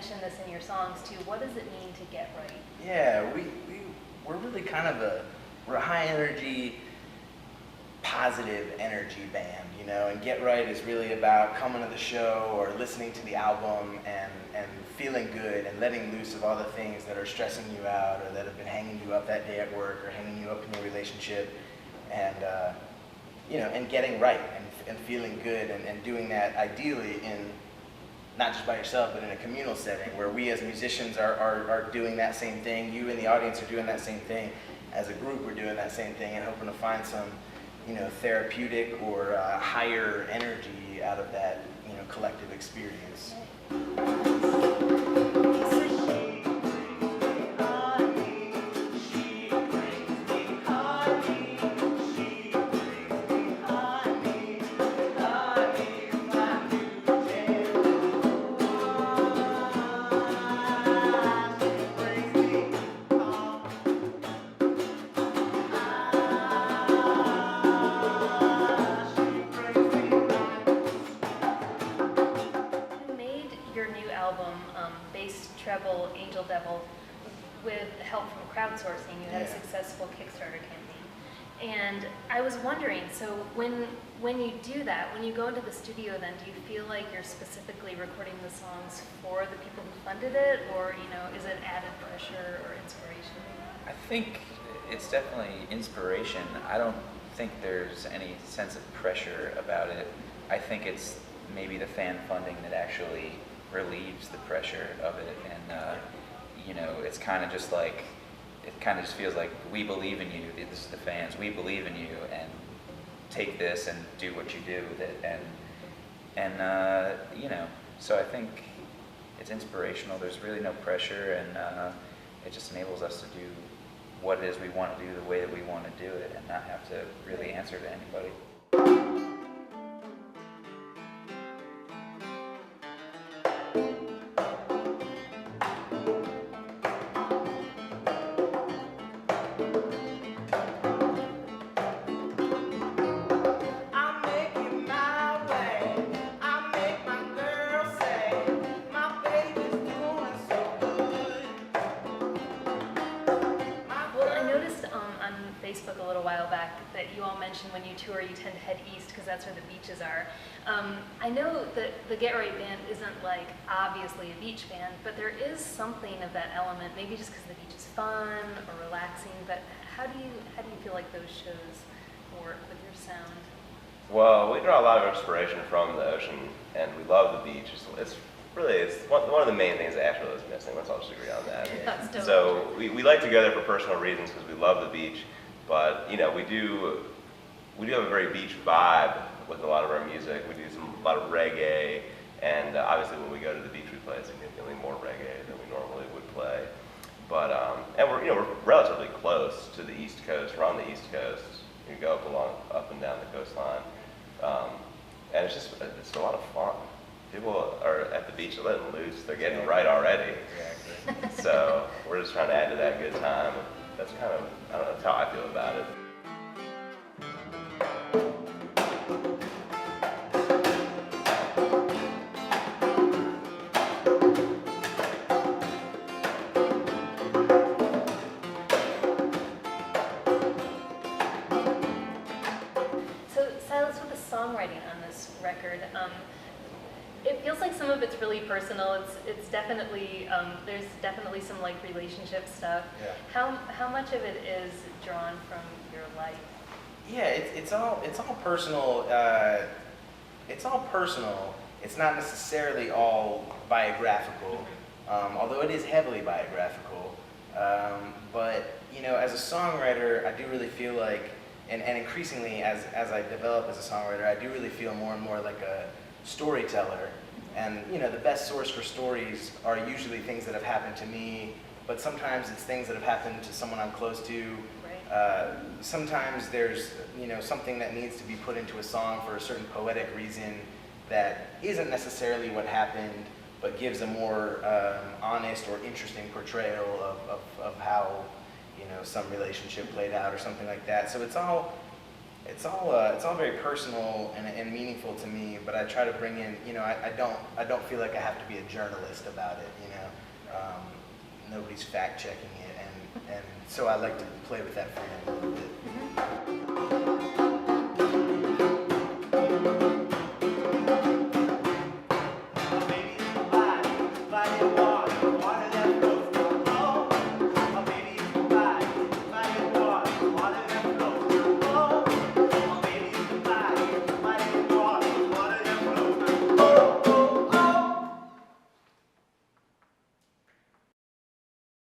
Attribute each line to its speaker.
Speaker 1: mention this in your songs too. What does it mean to get right?
Speaker 2: Yeah, we're really kind of we're a high energy, positive energy band, you know, and Get Right is really about coming to the show or listening to the album and feeling good and letting loose of all the things that are stressing you out or that have been hanging you up that day at work or hanging you up in your relationship, and you know, and getting right and feeling good and doing that ideally in not just by yourself, but in a communal setting where we as musicians are doing that same thing. You and the audience are doing that same thing. As a group, we're doing that same thing and hoping to find some, you know, therapeutic or higher energy out of that, you know, collective experience.
Speaker 1: Bass Treble Angel Devil with help from crowdsourcing. You had a successful Kickstarter campaign. And I was wondering, so when you do that, when you go into the studio then, do you feel like you're specifically recording the songs for the people who funded it, or, you know, is it added pressure or inspiration?
Speaker 3: I think it's definitely inspiration. I don't think there's any sense of pressure about it. I think it's maybe the fan funding that actually relieves the pressure of it, and you know, it's kind of just like, it kind of just feels like we believe in you. This is the fans. We believe in you, and take this and do what you do with it, and you know, so I think it's inspirational. There's really no pressure, and it just enables us to do what it is we want to do the way that we want to do it, and not have to really answer to anybody.
Speaker 1: Facebook a little while back that you all mentioned when you tour you tend to head east because that's where the beaches are. I know that the Get Right band isn't like obviously a beach band, but there is something of that element, maybe just because the beach is fun or relaxing, but how do you feel like those shows work with your sound?
Speaker 4: Well, we draw a lot of inspiration from the ocean, and we love the beach. It's one of the main things that Asheville is missing. Let's all just agree on that.
Speaker 1: Totally
Speaker 4: so we like to go there for personal reasons because we love the beach. But you know, we do have a very beach vibe with a lot of our music. We do a lot of reggae, and obviously when we go to the beach, we play significantly more reggae than we normally would play. But and we're relatively close to the East Coast. We're on the East Coast. You go up and down the coastline, and it's a lot of fun. People are at the beach, they're letting loose. They're getting right already. Exactly. So we're just trying to add to that good time. That's kind of, I don't know, that's how I feel about it.
Speaker 1: So Silas, with the songwriting on this record, it feels like some of it's really personal. It's definitely there's definitely some like relationship stuff.
Speaker 2: Yeah.
Speaker 1: How much of it is drawn from your life?
Speaker 2: Yeah, it's all personal. It's all personal. It's not necessarily all biographical, although it is heavily biographical. But you know, as a songwriter, I do really feel like, and increasingly as I develop as a songwriter, I do really feel more and more like a storyteller. And you know, the best source for stories are usually things that have happened to me, but sometimes it's things that have happened to someone I'm close to.
Speaker 1: Right.
Speaker 2: Sometimes there's, you know, something that needs to be put into a song for a certain poetic reason that isn't necessarily what happened, but gives a more honest or interesting portrayal of how, you know, some relationship played out or something like that. So it's all it's all very personal and meaningful to me. But I try to bring in, you know, I don't feel like I have to be a journalist about it. You know, nobody's fact checking it, and so I like to play with that freedom a little bit.